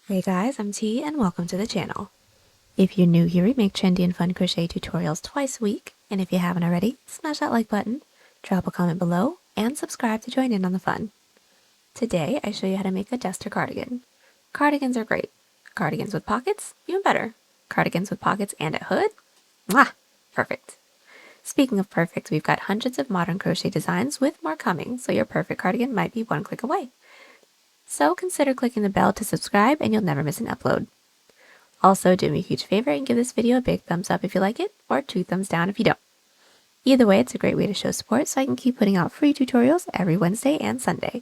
Hey guys, I'm T and welcome to the channel. If you're new here, we make trendy and fun crochet tutorials twice a week, and if you haven't already, smash that like button, drop a comment below, and subscribe to join in on the fun. Today, I show you how to make a duster cardigan. Cardigans are great. Cardigans with pockets, even better. Cardigans with pockets and a hood? Mwah! Perfect. Speaking of perfect, we've got hundreds of modern crochet designs with more coming, so your perfect cardigan might be one click away. So consider clicking the bell to subscribe and you'll never miss an upload. Also, do me a huge favor and give this video a big thumbs up if you like it, or 2 thumbs down if you don't. Either way, it's a great way to show support so I can keep putting out free tutorials every Wednesday and Sunday.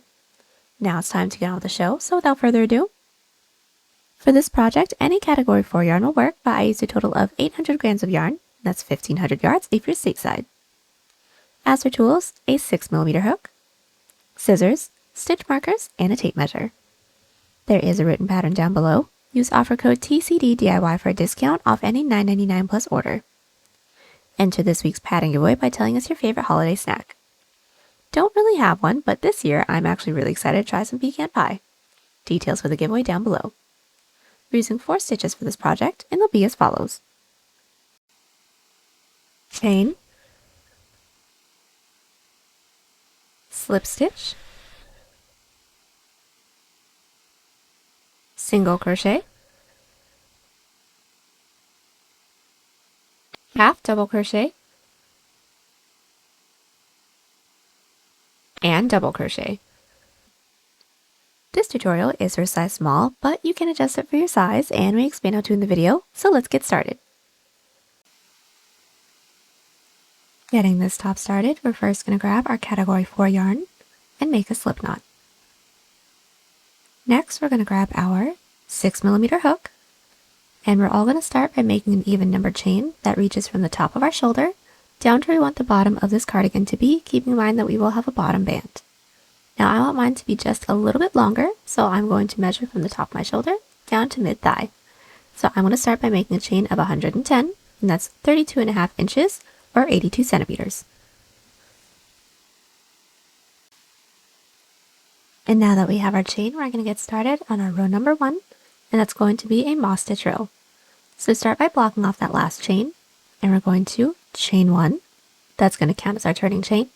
Now it's time to get on with the show, so without further ado. For this project, any category 4 yarn will work, but I used a total of 800 grams of yarn, that's 1500 yards if you're stateside. As for tools, a 6mm hook, scissors, stitch markers, and a tape measure. There is a written pattern down below. Use offer code TCDDIY for a discount off any $9.99 plus order. Enter this week's pattern giveaway by telling us your favorite holiday snack. Don't really have one, but this year I'm actually really excited to try some pecan pie. Details for the giveaway down below. We're using 4 stitches for this project, and they'll be as follows. Chain, slip stitch, single crochet, half double crochet, and double crochet. This tutorial is for size small, but you can adjust it for your size and we explain how to in the video, so let's get started. Getting this top started, we're first going to grab our category 4 yarn and make a slip knot. Next, we're going to grab our 6mm hook, and we're all going to start by making an even numbered chain that reaches from the top of our shoulder down to where we want the bottom of this cardigan to be, keeping in mind that we will have a bottom band. Now I want mine to be just a little bit longer, so I'm going to measure from the top of my shoulder down to mid-thigh. So I'm going to start by making a chain of 110, and that's 32.5 inches or 82 centimeters. And now that we have our chain, we're going to get started on our row number 1, and that's going to be a moss stitch row. So start by blocking off that last chain, and we're going to chain 1. That's going to count as our turning chain.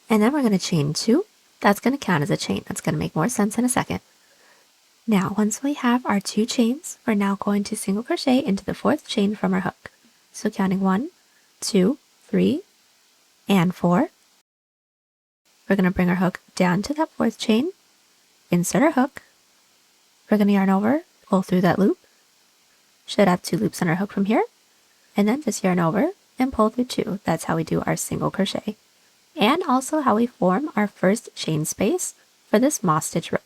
And then we're going to chain 2. That's going to count as a chain. That's going to make more sense in a second. Now, once we have our 2 chains, we're now going to single crochet into the 4th chain from our hook. So counting 1, 2, 3, and 4. We're going to bring our hook down to that 4th chain, insert our hook. We're going to yarn over, pull through that loop. Should have 2 loops on our hook from here. And then just yarn over and pull through 2. That's how we do our single crochet. And also how we form our first chain space for this moss stitch row.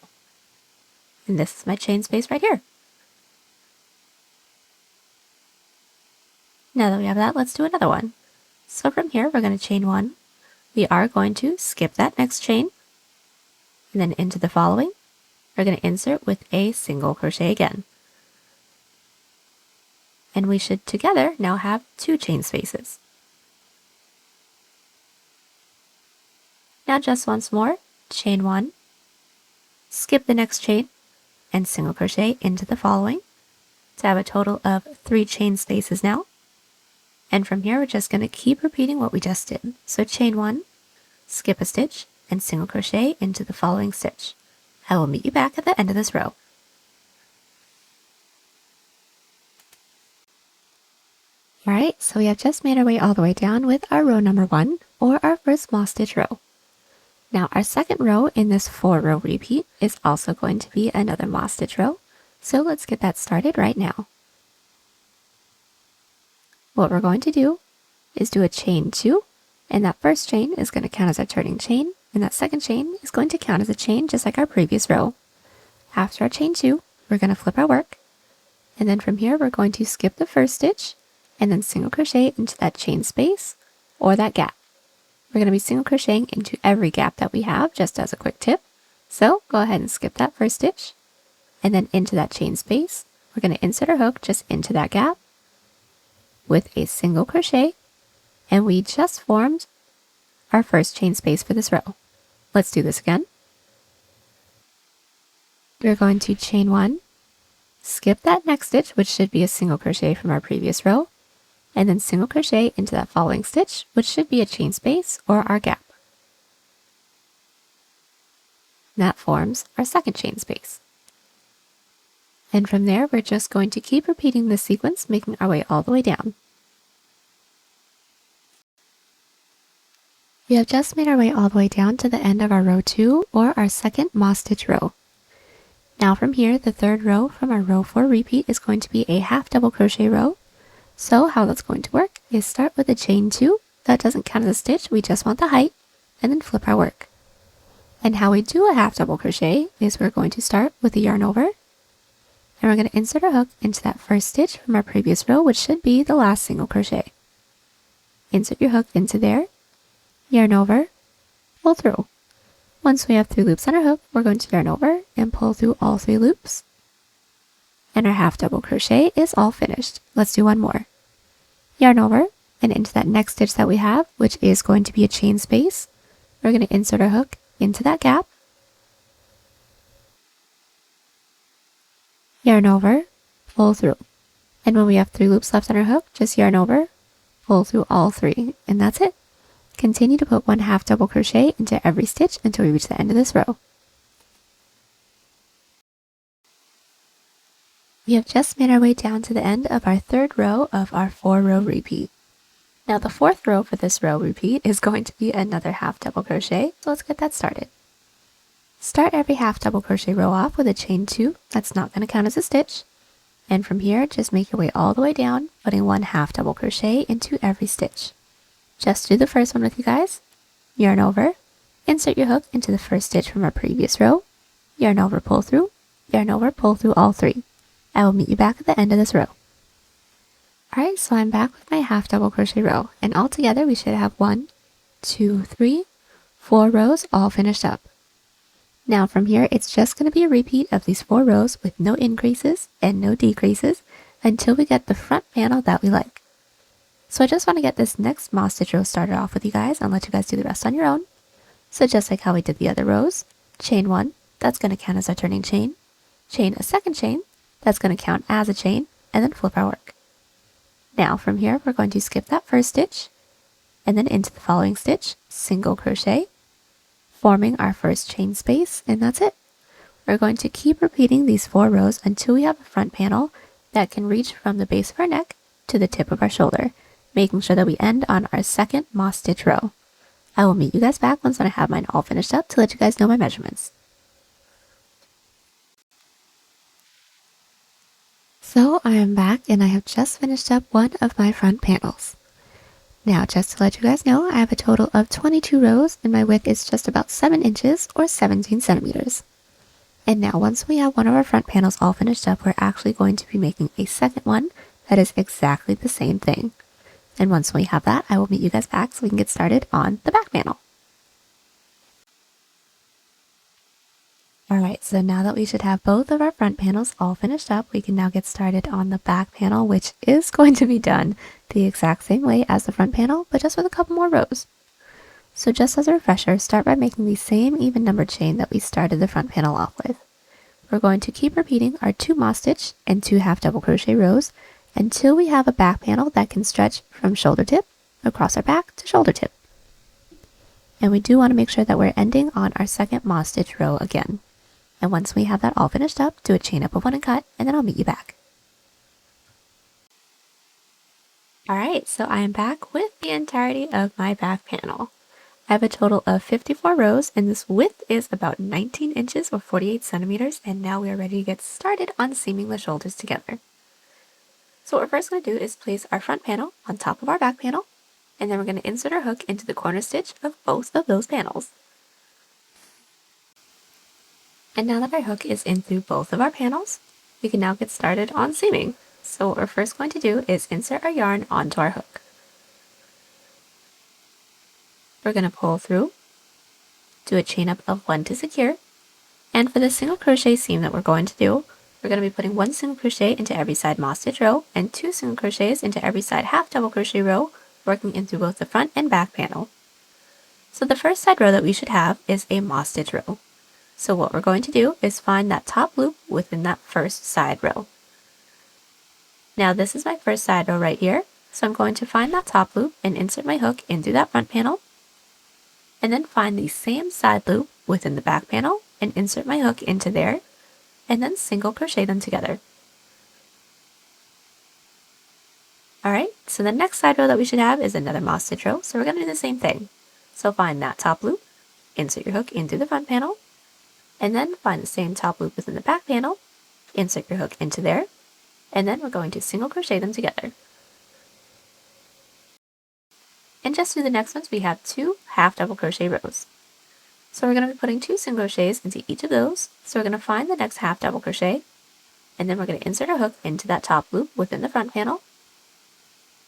And this is my chain space right here. Now that we have that, let's do another one. So from here, we're going to chain 1. We are going to skip that next chain, and then into the following, we're going to insert with a single crochet again. And we should together now have 2 chain spaces. Now just once more, chain 1, skip the next chain, and single crochet into the following to have a total of 3 chain spaces now. And from here, we're just going to keep repeating what we just did. So chain 1, skip a stitch, and single crochet into the following stitch. I will meet you back at the end of this row. Alright, so we have just made our way all the way down with our row number 1, or our first moss stitch row. Now our second row in this 4-row repeat is also going to be another moss stitch row, so let's get that started right now. What we're going to do is do a chain 2, and that first chain is going to count as our turning chain, and that second chain is going to count as a chain just like our previous row. After our chain 2, we're going to flip our work, and then from here we're going to skip the first stitch, and then single crochet into that chain space, or that gap. We're going to be single crocheting into every gap that we have, just as a quick tip. So go ahead and skip that first stitch, and then into that chain space, we're going to insert our hook just into that gap, with a single crochet, and we just formed our first chain space for this row. Let's do this again. we're going to chain 1, skip that next stitch, which should be a single crochet from our previous row, and then single crochet into that following stitch, which should be a chain space or our gap. And that forms our second chain space. And from there, we're just going to keep repeating this sequence, making our way all the way down. We have just made our way all the way down to the end of our row 2, or our second moss stitch row. Now from here, the third row from our row 4 repeat is going to be a half double crochet row. So how that's going to work is start with a chain 2. That doesn't count as a stitch, we just want the height, and then flip our work. And how we do a half double crochet is we're going to start with a yarn over, and we're going to insert our hook into that first stitch from our previous row, which should be the last single crochet. Insert your hook into there, yarn over, pull through. Once we have 3 loops on our hook, we're going to yarn over and pull through all 3 loops. And our half double crochet is all finished. Let's do one more. Yarn over and into that next stitch that we have, which is going to be a chain space. We're going to insert our hook into that gap, yarn over, pull through. And when we have 3 loops left on our hook, just yarn over, pull through all 3, and that's it. Continue to put 1 half double crochet into every stitch until we reach the end of this row. We have just made our way down to the end of our third row of our 4-row repeat. Now the fourth row for this row repeat is going to be another half double crochet, so let's get that started. Start every half double crochet row off with a chain 2, that's not going to count as a stitch, and from here just make your way all the way down, putting 1 half double crochet into every stitch. Just do the first one with you guys. Yarn over, insert your hook into the first stitch from our previous row, yarn over, pull through all 3. I will meet you back at the end of this row. Alright, so I'm back with my half double crochet row, and all together we should have 1, 2, 3, 4 rows all finished up. Now from here, it's just going to be a repeat of these 4 rows with no increases and no decreases until we get the front panel that we like. So I just want to get this next moss stitch row started off with you guys and let you guys do the rest on your own. So just like how we did the other rows, chain 1, that's going to count as our turning chain, chain a second chain, that's going to count as a chain, and then flip our work. Now from here, we're going to skip that first stitch, and then into the following stitch, single crochet, forming our first chain space, and that's it. We're going to keep repeating these 4 rows until we have a front panel that can reach from the base of our neck to the tip of our shoulder, making sure that we end on our second moss stitch row. I will meet you guys back once I have mine all finished up to let you guys know my measurements. So I am back and I have just finished up one of my front panels. Now just to let you guys know, I have a total of 22 rows and my width is just about 7 inches or 17 centimeters. And now once we have one of our front panels all finished up, we're actually going to be making a second one that is exactly the same thing. And once we have that, I will meet you guys back so we can get started on the back panel. Alright, so now that we should have both of our front panels all finished up, we can now get started on the back panel, which is going to be done the exact same way as the front panel, but just with a couple more rows. So just as a refresher, start by making the same even numbered chain that we started the front panel off with. We're going to keep repeating our 2 moss stitch and 2 half double crochet rows until we have a back panel that can stretch from shoulder tip across our back to shoulder tip. And we do want to make sure that we're ending on our second moss stitch row again. And once we have that all finished up, do a chain up of 1 and cut, and then I'll meet you back. Alright, so I am back with the entirety of my back panel. I have a total of 54 rows, and this width is about 19 inches or 48 centimeters, and now we are ready to get started on seaming the shoulders together. So what we're first going to do is place our front panel on top of our back panel, and then we're going to insert our hook into the corner stitch of both of those panels. And now that our hook is in through both of our panels, we can now get started on seaming. So what we're first going to do is insert our yarn onto our hook. We're going to pull through, do a chain up of 1 to secure, and for the single crochet seam that we're going to do, we're going to be putting 1 single crochet into every side moss stitch row and 2 single crochets into every side half double crochet row, working in through both the front and back panel. So the first side row that we should have is a moss stitch row. So what we're going to do is find that top loop within that first side row. Now this is my first side row right here, so I'm going to find that top loop and insert my hook in through that front panel, and then find the same side loop within the back panel and insert my hook into there, and then single crochet them together. Alright, so the next side row that we should have is another moss stitch row, so we're going to do the same thing. So find that top loop, insert your hook into the front panel, and then find the same top loop within the back panel, insert your hook into there, and then we're going to single crochet them together. And just through the next ones, we have 2 half double crochet rows. So we're going to be putting 2 single crochets into each of those. So we're going to find the next half double crochet, and then we're going to insert our hook into that top loop within the front panel,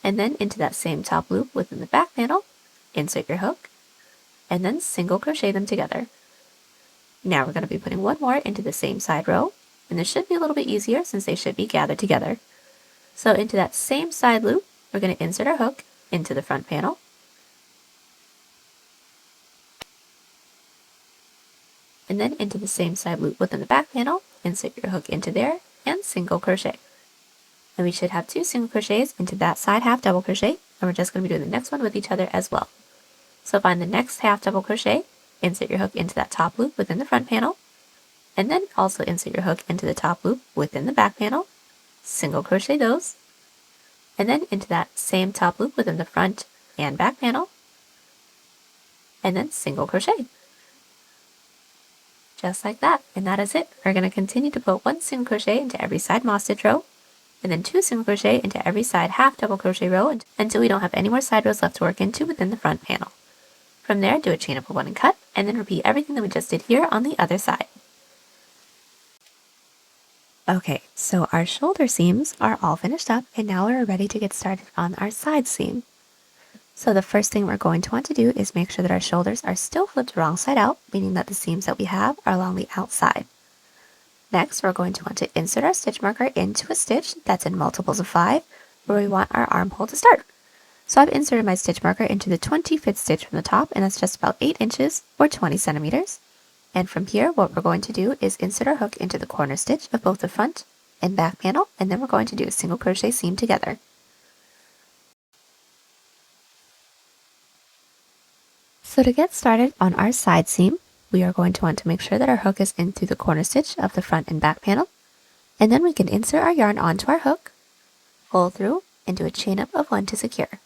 and then into that same top loop within the back panel, insert your hook, and then single crochet them together. Now we're going to be putting one more into the same side row, and this should be a little bit easier since they should be gathered together. So into that same side loop, we're going to insert our hook into the front panel, and then into the same side loop within the back panel, insert your hook into there, and single crochet. And we should have 2 single crochets into that side half double crochet, and we're just going to be doing the next one with each other as well. So find the next half double crochet, insert your hook into that top loop within the front panel, and then also insert your hook into the top loop within the back panel, single crochet those, and then into that same top loop within the front and back panel, and then single crochet. Just like that, and that is it. We're going to continue to put 1 single crochet into every side moss stitch row, and then 2 single crochet into every side half double crochet row until we don't have any more side rows left to work into within the front panel. From there, do a chain up of 1 and cut, and then repeat everything that we just did here on the other side. Okay, so our shoulder seams are all finished up, and now we're ready to get started on our side seam. So the first thing we're going to want to do is make sure that our shoulders are still flipped wrong side out, meaning that the seams that we have are along the outside. Next, we're going to want to insert our stitch marker into a stitch that's in multiples of 5, where we want our armhole to start. So I've inserted my stitch marker into the 25th stitch from the top, and that's just about 8 inches or 20 centimeters. And from here, what we're going to do is insert our hook into the corner stitch of both the front and back panel, and then we're going to do a single crochet seam together. So to get started on our side seam, we are going to want to make sure that our hook is in through the corner stitch of the front and back panel, and then we can insert our yarn onto our hook, pull through, and do a chain up of 1 to secure.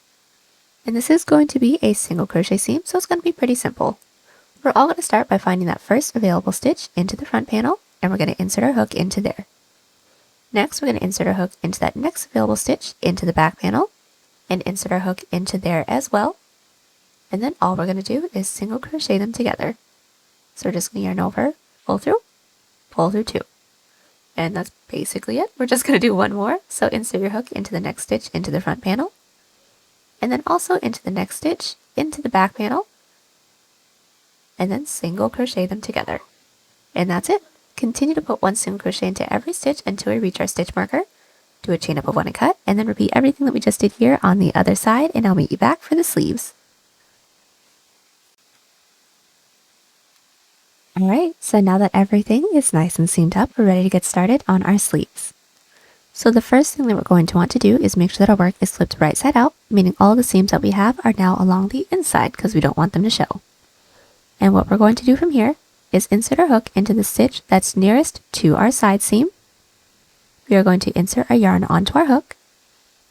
And this is going to be a single crochet seam, so it's going to be pretty simple. We're all going to start by finding that first available stitch into the front panel, and we're going to insert our hook into there. Next, we're going to insert our hook into that next available stitch into the back panel, and insert our hook into there as well. And then all we're going to do is single crochet them together. So we're just going to yarn over, pull through 2. And that's basically it. We're just going to do 1 more. So insert your hook into the next stitch into the front panel, and then also into the next stitch into the back panel, and then single crochet them together. And that's it. Continue to put 1 single crochet into every stitch until we reach our stitch marker. Do a chain up of 1 and cut, and then repeat everything that we just did here on the other side, and I'll meet you back for the sleeves. Alright, so now that everything is nice and seamed up, we're ready to get started on our sleeves. So the first thing that we're going to want to do is make sure that our work is flipped right side out, meaning all the seams that we have are now along the inside because we don't want them to show. And what we're going to do from here is insert our hook into the stitch that's nearest to our side seam. We are going to insert our yarn onto our hook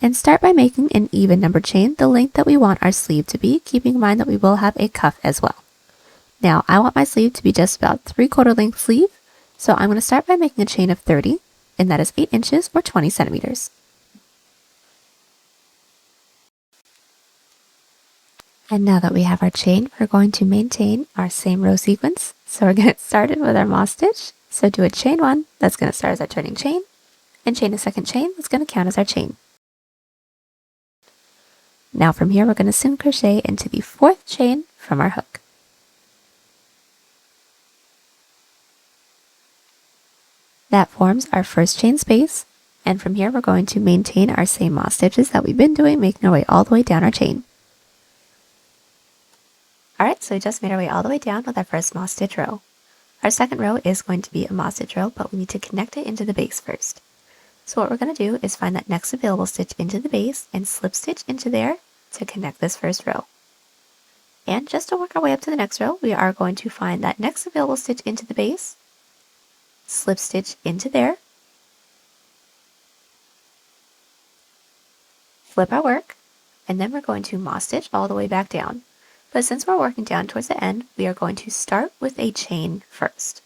and start by making an even numbered chain the length that we want our sleeve to be, keeping in mind that we will have a cuff as well. Now, I want my sleeve to be just about 3/4 length sleeve, so I'm going to start by making a chain of 30, and that is 8 inches or 20 centimeters. And now that we have our chain, we're going to maintain our same row sequence. So we're going to get started with our moss stitch. So do a chain 1, that's going to start as our turning chain, and chain a second chain, that's going to count as our chain. Now from here, we're going to single crochet into the 4th chain from our hook. That forms our first chain space, and from here we're going to maintain our same moss stitches that we've been doing, making our way all the way down our chain. Alright, so we just made our way all the way down with our first moss stitch row. Our second row is going to be a moss stitch row, but we need to connect it into the base first. So what we're going to do is find that next available stitch into the base and slip stitch into there to connect this first row. And just to work our way up to the next row, we are going to find that next available stitch into the base, slip stitch into there, flip our work, and then we're going to moss stitch all the way back down. But since we're working down towards the end, we are going to start with a chain first.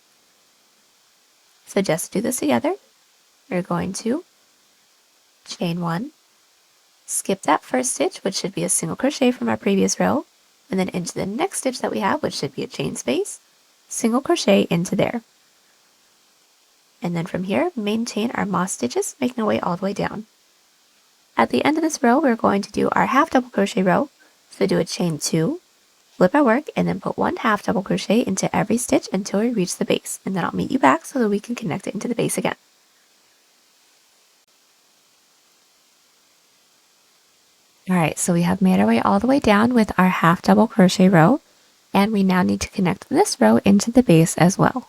So just to do this together, we're going to chain 1, skip that first stitch, which should be a single crochet from our previous row, and then into the next stitch that we have, which should be a chain space, single crochet into there. And then from here, maintain our moss stitches, making our way all the way down. At the end of this row, we're going to do our half double crochet row. So do a chain 2, flip our work, and then put 1 half double crochet into every stitch until we reach the base. And then I'll meet you back so that we can connect it into the base again. Alright, so we have made our way all the way down with our half double crochet row, and we now need to connect this row into the base as well.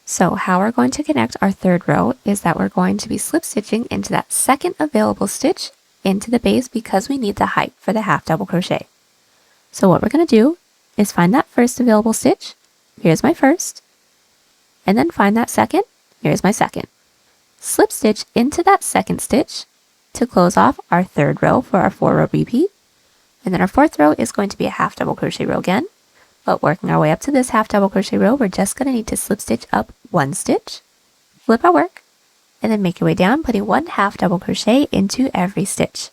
So how we're going to connect our third row is that we're going to be slip stitching into that second available stitch into the base because we need the height for the half double crochet. So what we're going to do is find that first available stitch, here's my first, and then find that second, here's my second. Slip stitch into that second stitch to close off our third row for our 4-row repeat, and then our fourth row is going to be a half double crochet row again. But working our way up to this half double crochet row, we're just going to need to slip stitch up 1 stitch, flip our work, and then make your way down, putting 1 half double crochet into every stitch.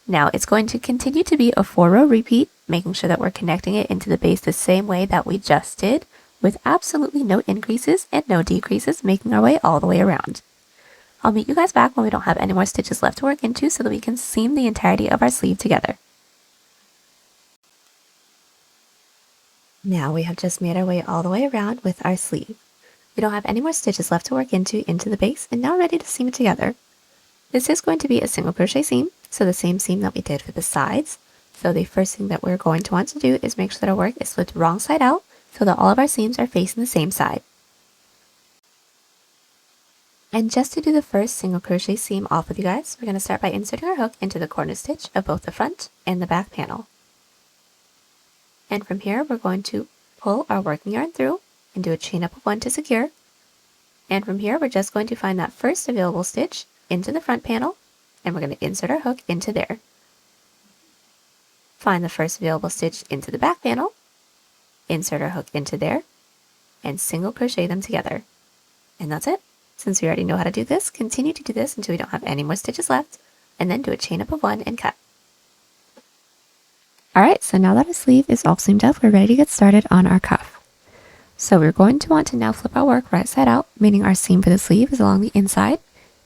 Now it's going to continue to be a 4-row repeat, making sure that we're connecting it into the base the same way that we just did, with absolutely no increases and no decreases, making our way all the way around. I'll meet you guys back when we don't have any more stitches left to work into so that we can seam the entirety of our sleeve together. Now we have just made our way all the way around with our sleeve. We don't have any more stitches left to work into the base and now ready to seam it together. This is going to be a single crochet seam, so the same seam that we did for the sides. So the first thing that we're going to want to do is make sure that our work is flipped wrong side out so that all of our seams are facing the same side. And just to do the first single crochet seam off with you guys, we're going to start by inserting our hook into the corner stitch of both the front and the back panel. And from here, we're going to pull our working yarn through and do a chain up of 1 to secure. And from here, we're just going to find that first available stitch into the front panel, and we're going to insert our hook into there. Find the first available stitch into the back panel, insert our hook into there, and single crochet them together. And that's it. Since we already know how to do this, continue to do this until we don't have any more stitches left, and then do a chain up of 1 and cut. Alright, so now that our sleeve is all seamed up, we're ready to get started on our cuff. So we're going to want to now flip our work right side out, meaning our seam for the sleeve is along the inside,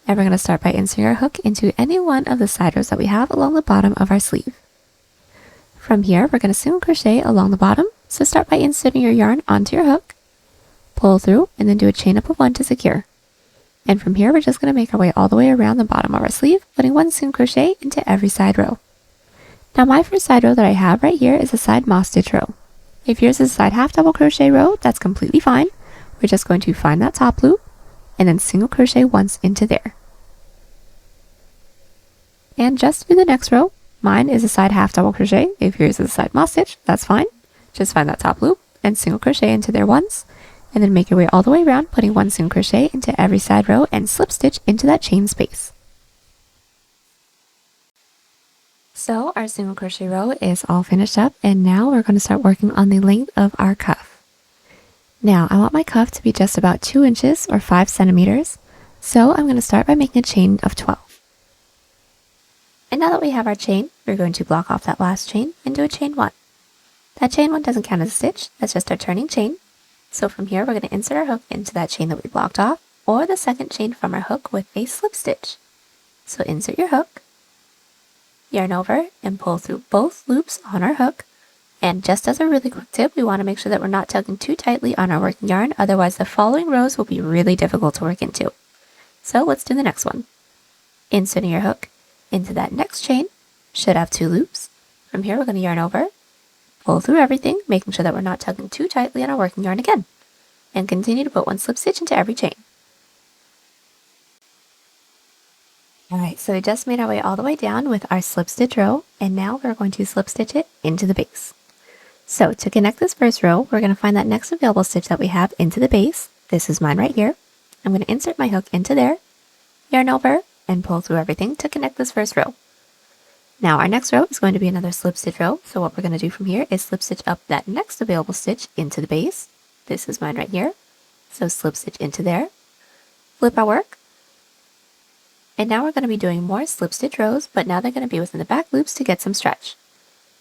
and we're going to start by inserting our hook into any one of the side rows that we have along the bottom of our sleeve. From here, we're going to single crochet along the bottom, so start by inserting your yarn onto your hook, pull through, and then do a chain up of 1 to secure. And from here, we're just going to make our way all the way around the bottom of our sleeve, putting 1 single crochet into every side row. Now my first side row that I have right here is a side moss stitch row. If yours is a side half double crochet row, that's completely fine. We're just going to find that top loop and then single crochet once into there. And just do the next row. Mine is a side half double crochet. If yours is a side moss stitch, that's fine. Just find that top loop and single crochet into there once, and then make your way all the way around, putting 1 single crochet into every side row and slip stitch into that chain space. So our single crochet row is all finished up, and now we're going to start working on the length of our cuff. Now I want my cuff to be just about 2 inches or 5 centimeters, so I'm going to start by making a chain of 12. And now that we have our chain, we're going to block off that last chain and do a chain 1. That chain 1 doesn't count as a stitch, that's just our turning chain. So from here, we're going to insert our hook into that chain that we blocked off, or the second chain from our hook with a slip stitch. So insert your hook, yarn over, and pull through both loops on our hook. And just as a really quick tip, we want to make sure that we're not tugging too tightly on our working yarn, otherwise the following rows will be really difficult to work into. So let's do the next one. Inserting your hook into that next chain, should have 2 loops. From here, we're going to yarn over, pull through everything, making sure that we're not tugging too tightly on our working yarn again. and continue to put 1 slip stitch into every chain. Alright, so we just made our way all the way down with our slip stitch row, and now we're going to slip stitch it into the base. So to connect this first row, we're going to find that next available stitch that we have into the base. This is mine right here. I'm going to insert my hook into there, yarn over, and pull through everything to connect this first row. Now our next row is going to be another slip stitch row, so what we're going to do from here is slip stitch up that next available stitch into the base. This is mine right here. So slip stitch into there, flip our work, and now we're going to be doing more slip stitch rows, but now they're going to be within the back loops to get some stretch.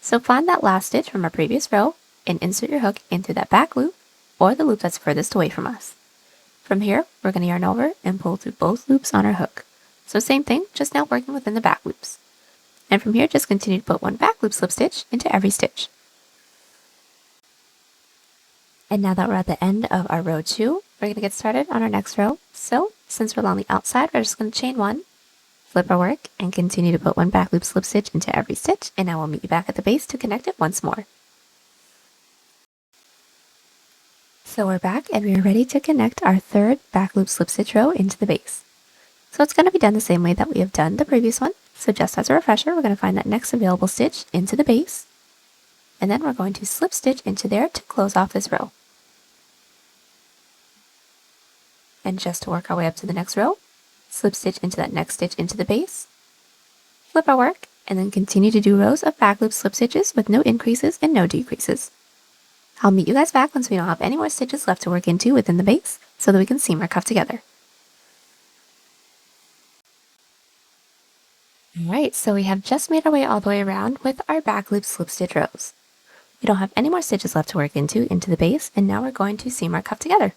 So find that last stitch from our previous row and insert your hook into that back loop or the loop that's furthest away from us. From here, we're going to yarn over and pull through both loops on our hook. So same thing, just now working within the back loops. And from here, just continue to put 1 back loop slip stitch into every stitch. And now that we're at the end of our row 2, we're going to get started on our next row. So since we're along the outside, we're just going to chain 1, flip our work, and continue to put 1 back loop slip stitch into every stitch, and I will meet you back at the base to connect it once more. So we're back and we are ready to connect our 3rd back loop slip stitch row into the base. So it's going to be done the same way that we have done the previous one. So just as a refresher, we're going to find that next available stitch into the base, and then we're going to slip stitch into there to close off this row. And just to work our way up to the next row, slip stitch into that next stitch into the base, flip our work, and then continue to do rows of back loop slip stitches with no increases and no decreases. I'll meet you guys back once we don't have any more stitches left to work into within the base so that we can seam our cuff together. Alright, so we have just made our way all the way around with our back loop slip stitch rows. We don't have any more stitches left to work into the base, and now we're going to seam our cuff together.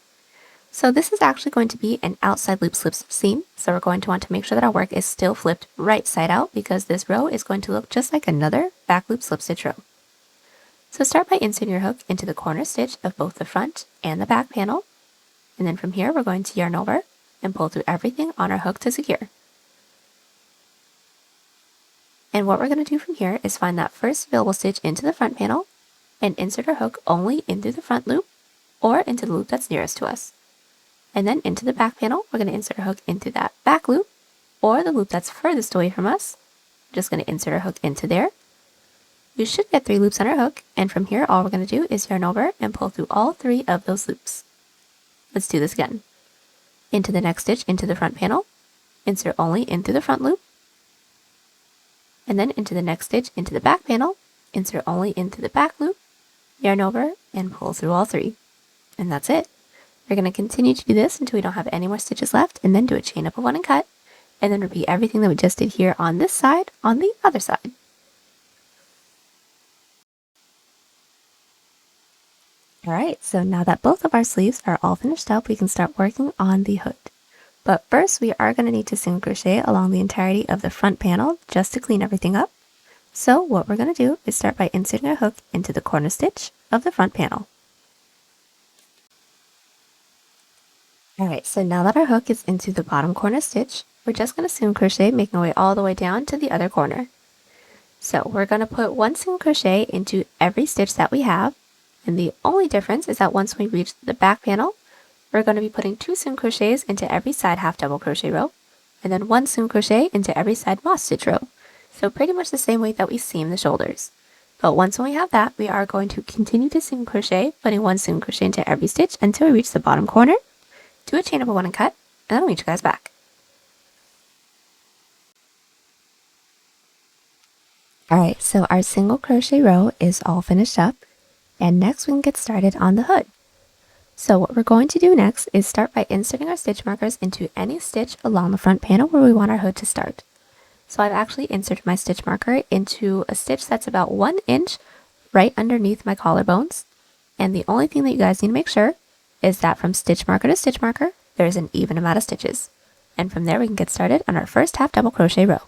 So this is actually going to be an outside loop slip seam, so we're going to want to make sure that our work is still flipped right side out because this row is going to look just like another back loop slip stitch row. So start by inserting your hook into the corner stitch of both the front and the back panel, and then from here we're going to yarn over and pull through everything on our hook to secure. And what we're going to do from here is find that first available stitch into the front panel and insert our hook only into the front loop or into the loop that's nearest to us. And then into the back panel, we're going to insert our hook into that back loop or the loop that's furthest away from us. We're just going to insert our hook into there. We should get 3 loops on our hook, and from here all we're going to do is yarn over and pull through all 3 of those loops. Let's do this again. Into the next stitch into the front panel, insert only into the front loop, and then into the next stitch into the back panel, insert only into the back loop, yarn over, and pull through all 3. And that's it. We're going to continue to do this until we don't have any more stitches left, and then do a chain up of 1 and cut, and then repeat everything that we just did here on this side on the other side. Alright, so now that both of our sleeves are all finished up, we can start working on the hood. But first, we are going to need to single crochet along the entirety of the front panel just to clean everything up. So what we're going to do is start by inserting our hook into the corner stitch of the front panel. Alright, so now that our hook is into the bottom corner stitch, we're just going to single crochet, making our way all the way down to the other corner. So we're going to put 1 single crochet into every stitch that we have, and the only difference is that once we reach the back panel, we're going to be putting 2 single crochets into every side half double crochet row, and then 1 single crochet into every side moss stitch row. So pretty much the same way that we seam the shoulders. But once when we have that, we are going to continue to single crochet, putting 1 single crochet into every stitch until we reach the bottom corner, do a chain up of 1 and cut, and then I'll meet you guys back. Alright, so our single crochet row is all finished up, and next we can get started on the hood. So what we're going to do next is start by inserting our stitch markers into any stitch along the front panel where we want our hood to start. So I've actually inserted my stitch marker into a stitch that's about 1 inch right underneath my collarbones. And the only thing that you guys need to make sure is that from stitch marker to stitch marker, there's an even amount of stitches. And from there we can get started on our first half double crochet row.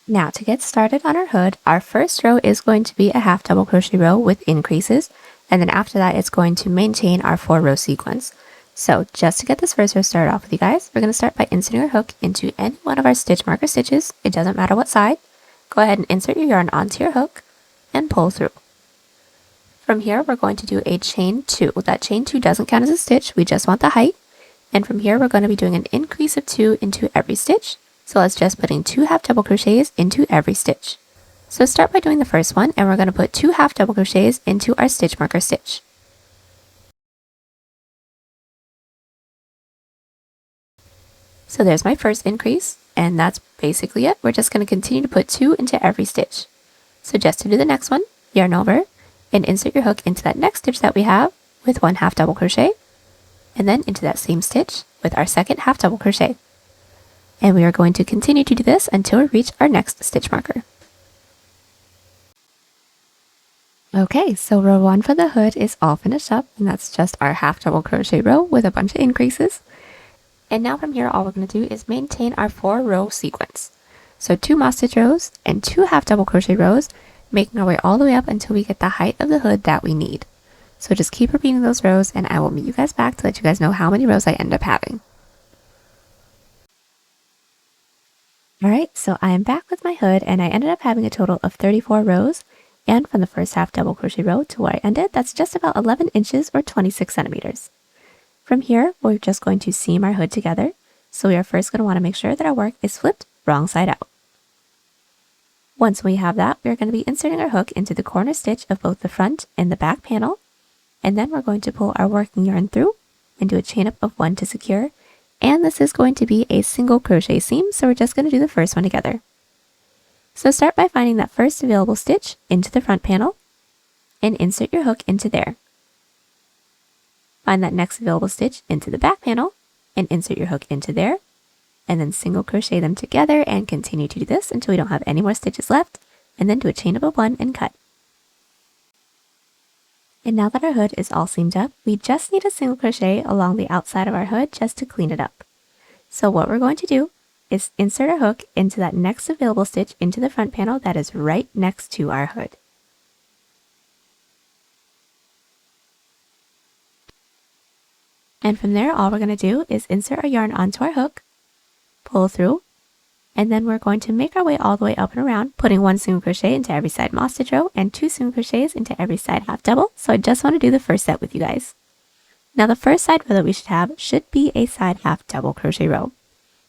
Now to get started on our hood, our first row is going to be a half double crochet row with increases, and then after that it's going to maintain our 4-row sequence. So just to get this first row started off with you guys, we're going to start by inserting our hook into any one of our stitch marker stitches. It doesn't matter what side. Go ahead and insert your yarn onto your hook and pull through. From here, we're going to do a chain 2. That chain 2 doesn't count as a stitch, we just want the height. And from here, we're going to be doing an increase of 2 into every stitch. So that's just putting 2 half double crochets into every stitch. So start by doing the first one, and we're going to put 2 half double crochets into our stitch marker stitch. So there's my first increase, and that's basically it. We're just going to continue to put 2 into every stitch. So just to do the next one, yarn over, and insert your hook into that next stitch that we have with 1 half double crochet, and then into that same stitch with our second half double crochet. And we are going to continue to do this until we reach our next stitch marker. Okay, so row 1 for the hood is all finished up, and that's just our half double crochet row with a bunch of increases. And now from here, all we're going to do is maintain our 4-row sequence. So 2 moss stitch rows and 2 half double crochet rows, making our way all the way up until we get the height of the hood that we need. So just keep repeating those rows, and I will meet you guys back to let you guys know how many rows I end up having. Alright, so I am back with my hood, and I ended up having a total of 34 rows. And from the first half double crochet row to where I ended, that's just about 11 inches or 26 centimeters. From here, we're just going to seam our hood together. So we are first going to want to make sure that our work is flipped wrong side out. Once we have that, we're going to be inserting our hook into the corner stitch of both the front and the back panel. And then we're going to pull our working yarn through and do a chain up of 1 to secure. And this is going to be a single crochet seam, so we're just going to do the first one together. So start by finding that first available stitch into the front panel and insert your hook into there. Find that next available stitch into the back panel and insert your hook into there, and then single crochet them together and continue to do this until we don't have any more stitches left, and then do a chain up of 1 and cut. And now that our hood is all seamed up, we just need a single crochet along the outside of our hood just to clean it up. So what we're going to do is insert our hook into that next available stitch into the front panel that is right next to our hood. And from there, all we're going to do is insert our yarn onto our hook, pull through, and then we're going to make our way all the way up and around, putting 1 single crochet into every side moss stitch row and 2 single crochets into every side half double. So I just want to do the first set with you guys. Now the first side row that we should be a side half double crochet row.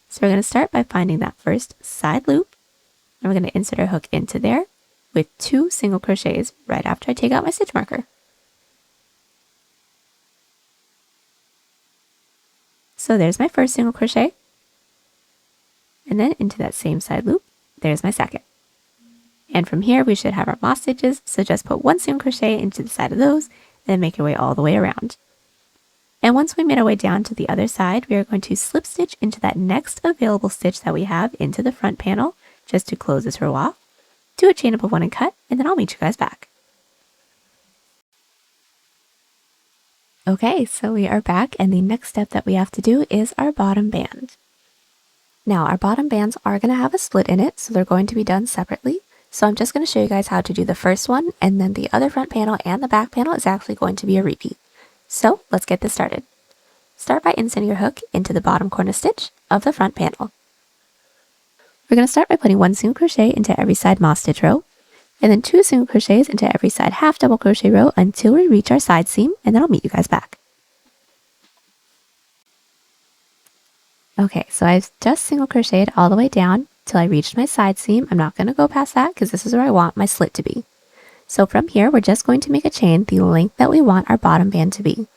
So we're going to start by finding that first side loop, and we're going to insert our hook into there with 2 single crochets right after I take out my stitch marker. So there's my first single crochet, and then into that same side loop, there's my second. And from here, we should have our moss stitches, so just put 1 single crochet into the side of those, and then make your way all the way around. And once we made our way down to the other side, we are going to slip stitch into that next available stitch that we have into the front panel, just to close this row off, do a chain up of 1 and cut, and then I'll meet you guys back. Okay, so we are back, and the next step that we have to do is our bottom band. Now, our bottom bands are going to have a split in it, so they're going to be done separately. So I'm just going to show you guys how to do the first one, and then the other front panel and the back panel is actually going to be a repeat. So let's get this started. Start by inserting your hook into the bottom corner stitch of the front panel. We're going to start by putting 1 single crochet into every side moss stitch row, and then 2 single crochets into every side half double crochet row until we reach our side seam, and then I'll meet you guys back. Okay, so I've just single crocheted all the way down till I reached my side seam. I'm not going to go past that because this is where I want my slit to be. So from here, we're just going to make a chain the length that we want our bottom band to be.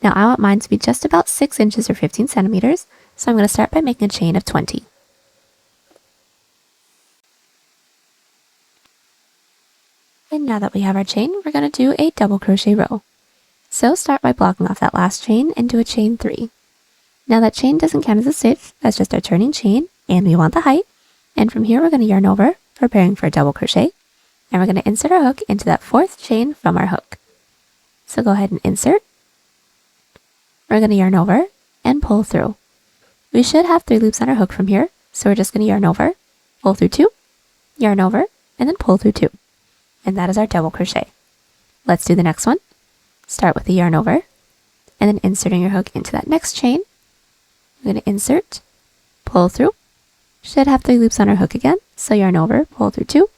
Now I want mine to be just about 6 inches or 15 centimeters, so I'm going to start by making a chain of 20. And now that we have our chain, we're going to do a double crochet row. So start by blocking off that last chain and do a chain 3. Now that chain doesn't count as a stitch, that's just our turning chain, and we want the height. And from here, we're going to yarn over, preparing for a double crochet, and we're going to insert our hook into that 4th chain from our hook. So go ahead and insert. We're going to yarn over and pull through. We should have 3 loops on our hook from here, so we're just going to yarn over, pull through 2, yarn over, and then pull through 2. And that is our double crochet. Let's do the next one. Start with the yarn over, and then inserting your hook into that next chain. I'm going to insert, pull through. Should have 3 loops on our hook again, so yarn over, pull through 2,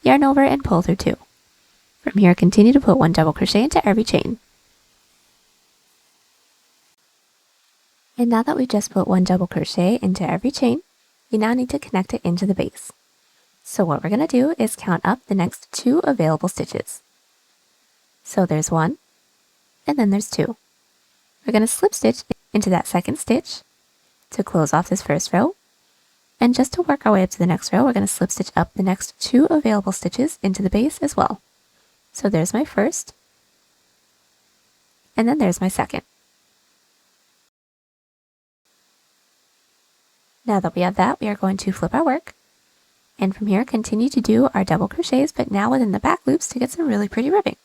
yarn over, and pull through 2. From here, continue to put 1 double crochet into every chain. And now that we've just put 1 double crochet into every chain, we now need to connect it into the base. So what we're going to do is count up the next 2 available stitches. So there's 1, and then there's 2. We're going to slip stitch into that second stitch to close off this first row. And just to work our way up to the next row, we're going to slip stitch up the next 2 available stitches into the base as well. So there's my first, and then there's my second. Now that we have that, we are going to flip our work, and from here continue to do our double crochets, but now within the back loops to get some really pretty ribbing.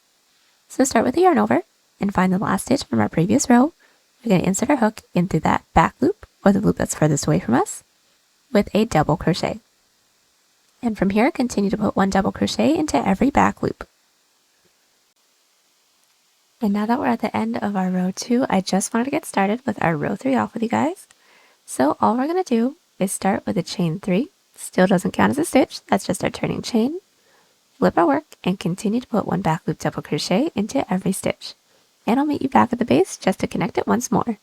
So start with the yarn over and find the last stitch from our previous row. We're going to insert our hook in through that back loop, or the loop that's furthest away from us, with a double crochet. And from here, continue to put 1 double crochet into every back loop. And now that we're at the end of our row 2, I just wanted to get started with our row 3 off with you guys. So all we're going to do is start with a chain 3. Still doesn't count as a stitch, that's just our turning chain. Flip our work and continue to put 1 back loop double crochet into every stitch. And I'll meet you back at the base just to connect it once more.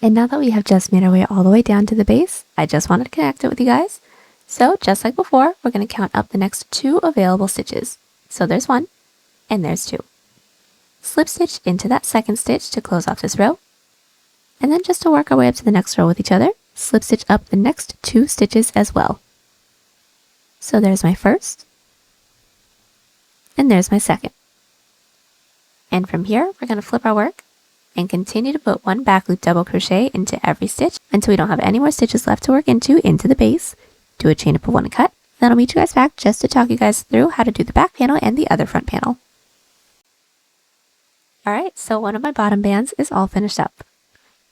And now that we have just made our way all the way down to the base, I just wanted to connect it with you guys. So just like before, we're going to count up the next 2 available stitches. So there's 1, and there's 2. Slip stitch into that second stitch to close off this row. And then just to work our way up to the next row with each other, slip stitch up the next 2 stitches as well. So there's my first, and there's my second. And from here, we're going to flip our work and continue to put 1 back loop double crochet into every stitch until we don't have any more stitches left to work into the base. Do a chain up of 1 and cut. Then I'll meet you guys back just to talk you guys through how to do the back panel and the other front panel. Alright, so one of my bottom bands is all finished up.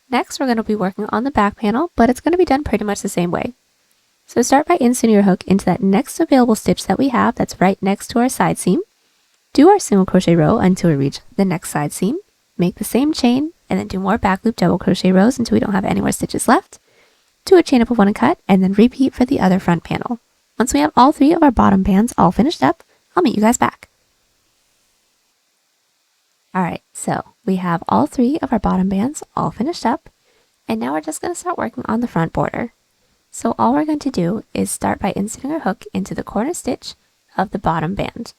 Next, we're going to be working on the back panel, but it's going to be done pretty much the same way. So start by inserting your hook into that next available stitch that we have that's right next to our side seam. Do our single crochet row until we reach the next side seam. Make the same chain, and then do more back loop double crochet rows until we don't have any more stitches left. Do a chain up of 1 and cut, and then repeat for the other front panel. Once we have all 3 of our bottom bands all finished up, I'll meet you guys back. Alright, so we have all 3 of our bottom bands all finished up, and now we're just going to start working on the front border. So all we're going to do is start by inserting our hook into the corner stitch of the bottom band.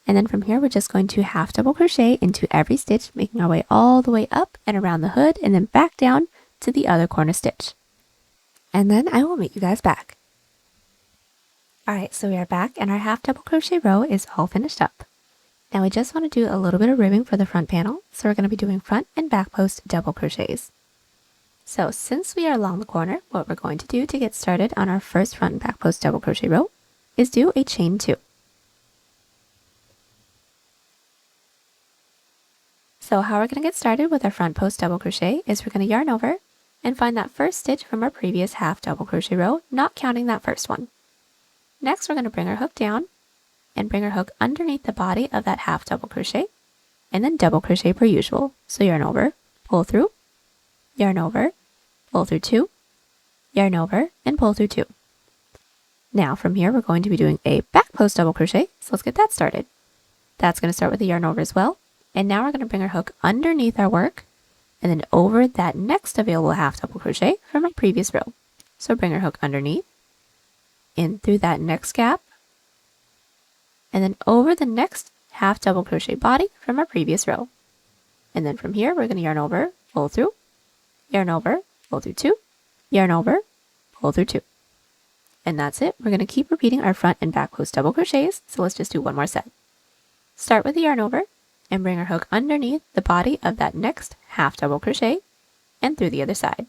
And then from here, we're just going to half double crochet into every stitch, making our way all the way up and around the hood, and then back down to the other corner stitch. And then I will meet you guys back. Alright, so we are back, and our half double crochet row is all finished up. Now we just want to do a little bit of ribbing for the front panel, so we're going to be doing front and back post double crochets. So since we are along the corner, what we're going to do to get started on our first front and back post double crochet row is do a chain 2. So how we're going to get started with our front post double crochet is we're going to yarn over and find that first stitch from our previous half double crochet row, not counting that first one. Next, we're going to bring our hook down and bring our hook underneath the body of that half double crochet, and then double crochet per usual. So yarn over, pull through, yarn over, pull through 2, yarn over, and pull through 2. Now from here, we're going to be doing a back post double crochet, so let's get that started. That's going to start with the yarn over as well, and now we're going to bring our hook underneath our work, and then over that next available half double crochet from our previous row. So bring our hook underneath, in through that next gap, and then over the next half double crochet body from our previous row. And then from here, we're going to yarn over, pull through, yarn over, pull through 2, yarn over, pull through 2. And that's it. We're going to keep repeating our front and back post double crochets, so let's just do one more set. Start with the yarn over and bring our hook underneath the body of that next half double crochet and through the other side.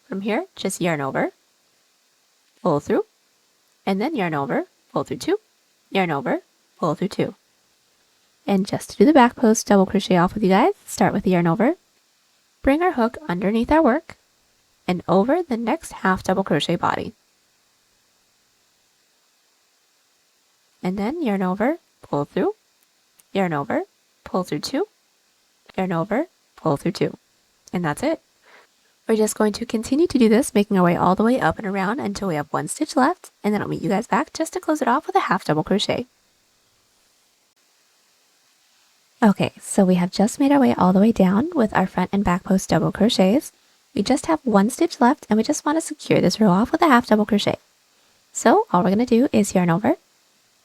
From here, just yarn over, pull through, and then yarn over, pull through 2, yarn over, pull through 2. And just to do the back post double crochet off with you guys, start with the yarn over, bring our hook underneath our work, and over the next half double crochet body. And then yarn over, pull through, yarn over, pull through 2, yarn over, pull through 2. And that's it. We're just going to continue to do this, making our way all the way up and around until we have one stitch left, and then I'll meet you guys back just to close it off with a half double crochet. Okay, so we have just made our way all the way down with our front and back post double crochets. We just have one stitch left and we just want to secure this row off with a half double crochet. So all we're going to do is yarn over,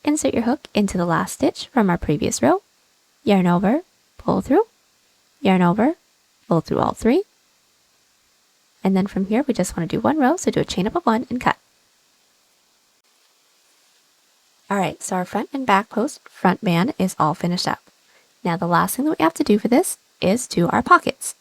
insert your hook into the last stitch from our previous row, yarn over, pull through, yarn over, pull through all three, and then from here we just want to do one row, so do a chain up of one and cut. Alright, so our front and back post front band is all finished up. Now the last thing that we have to do for this is do our pockets.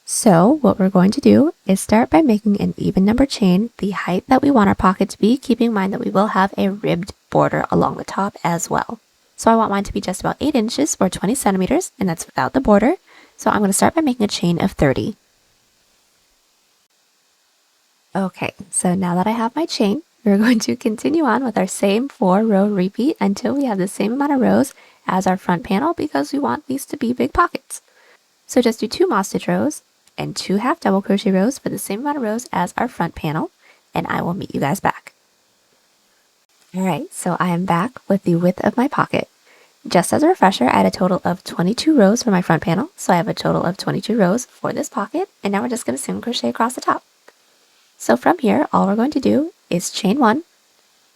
So what we're going to do is start by making an even number chain the height that we want our pocket to be, keeping in mind that we will have a ribbed border along the top as well. So I want mine to be just about 8 inches or 20 centimeters, and that's without the border. So I'm going to start by making a chain of 30. Okay, so now that I have my chain, we're going to continue on with our same 4-row repeat until we have the same amount of rows as our front panel, because we want these to be big pockets. So just do 2 moss stitch rows and 2 half double crochet rows for the same amount of rows as our front panel, and I will meet you guys back. Alright, so I am back with the width of my pocket. Just as a refresher, I had a total of 22 rows for my front panel, so I have a total of 22 rows for this pocket, and now we're just going to single crochet across the top. So from here, all we're going to do is chain 1,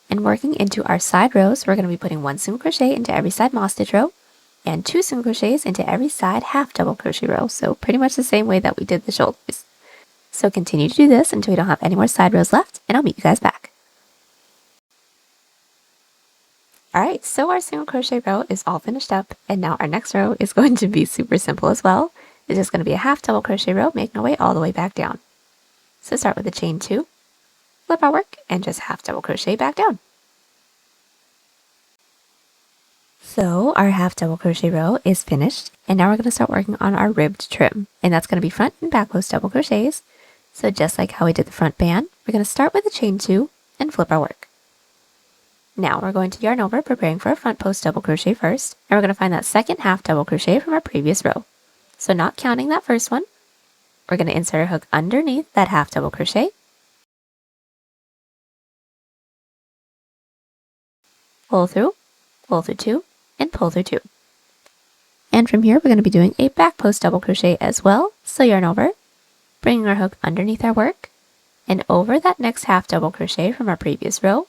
and working into our side rows, we're going to be putting 1 single crochet into every side moss stitch row, and 2 single crochets into every side half double crochet row, so pretty much the same way that we did the shoulders. So continue to do this until we don't have any more side rows left, and I'll meet you guys back. Alright, so our single crochet row is all finished up, and now our next row is going to be super simple as well. It's just going to be a half double crochet row, making our way all the way back down. So start with a chain 2, flip our work, and just half double crochet back down. So our half double crochet row is finished, and now we're going to start working on our ribbed trim, and that's going to be front and back post double crochets. So just like how we did the front band, we're going to start with a chain 2 and flip our work. Now we're going to yarn over, preparing for a front post double crochet first, and we're going to find that second half double crochet from our previous row. So not counting that first one, we're going to insert our hook underneath that half double crochet, pull through 2, and pull through 2. And from here we're going to be doing a back post double crochet as well, so yarn over, bringing our hook underneath our work, and over that next half double crochet from our previous row,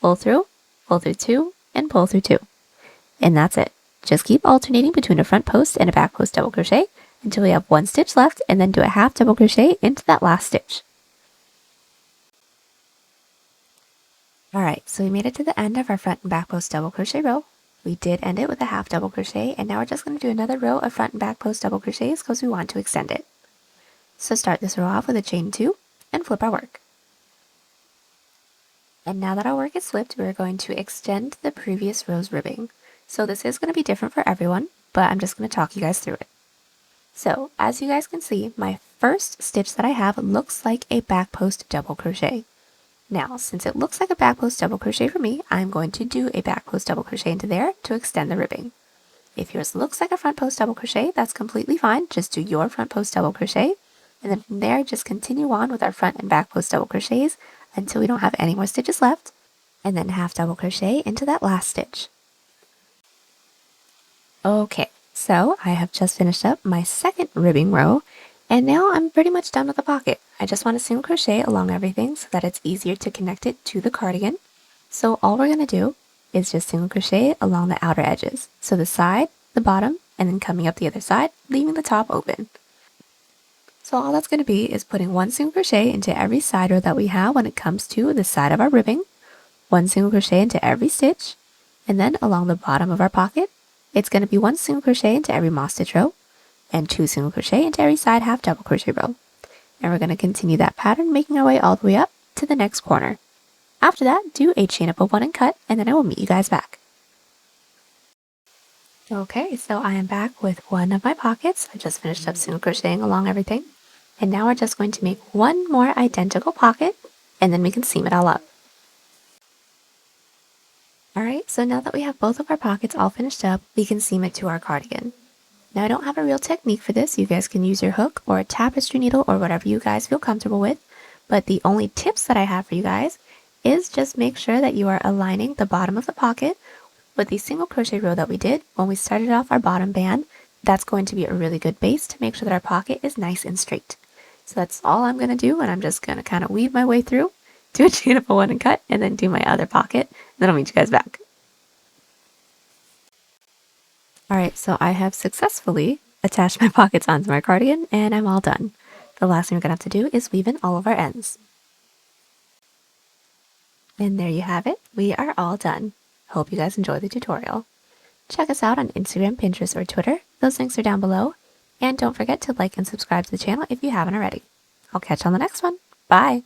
pull through 2, and pull through 2. And that's it. Just keep alternating between a front post and a back post double crochet until we have 1 stitch left, and then do a half double crochet into that last stitch. Alright, so we made it to the end of our front and back post double crochet row. We did end it with a half double crochet, and now we're just going to do another row of front and back post double crochets because we want to extend it. So start this row off with a chain 2 and flip our work. And now that our work is flipped, we're going to extend the previous row's ribbing. So this is going to be different for everyone, but I'm just going to talk you guys through it. So as you guys can see, my first stitch that I have looks like a back post double crochet. Now, since it looks like a back post double crochet for me, I'm going to do a back post double crochet into there to extend the ribbing. If yours looks like a front post double crochet, that's completely fine. Just do your front post double crochet, and then from there, just continue on with our front and back post double crochets until we don't have any more stitches left, and then half double crochet into that last stitch. Okay, so I have just finished up my second ribbing row, and now I'm pretty much done with the pocket. I just want to single crochet along everything so that it's easier to connect it to the cardigan. So all we're going to do is just single crochet along the outer edges. So the side, the bottom, and then coming up the other side, leaving the top open. So all that's going to be is putting 1 single crochet into every side row that we have when it comes to the side of our ribbing, 1 single crochet into every stitch, and then along the bottom of our pocket, it's going to be 1 single crochet into every moss stitch row, and 2 single crochet into every side half double crochet row. And we're going to continue that pattern, making our way all the way up to the next corner. After that, do a chain up of 1 and cut, and then I will meet you guys back. Okay, so I am back with one of my pockets. I just finished up single crocheting along everything. And now we're just going to make one more identical pocket, and then we can seam it all up. Alright, so now that we have both of our pockets all finished up, we can seam it to our cardigan. Now I don't have a real technique for this. You guys can use your hook or a tapestry needle or whatever you guys feel comfortable with. But the only tips that I have for you guys is just make sure that you are aligning the bottom of the pocket with the single crochet row that we did when we started off our bottom band. That's going to be a really good base to make sure that our pocket is nice and straight. So that's all I'm going to do, and I'm just going to kind of weave my way through, do a chain of 1 and cut, and then do my other pocket. Then I'll meet you guys back. Alright, so I have successfully attached my pockets onto my cardigan, and I'm all done. The last thing we're going to have to do is weave in all of our ends. And there you have it. We are all done. Hope you guys enjoyed the tutorial. Check us out on Instagram, Pinterest, or Twitter. Those links are down below. And don't forget to like and subscribe to the channel if you haven't already. I'll catch you on the next one. Bye!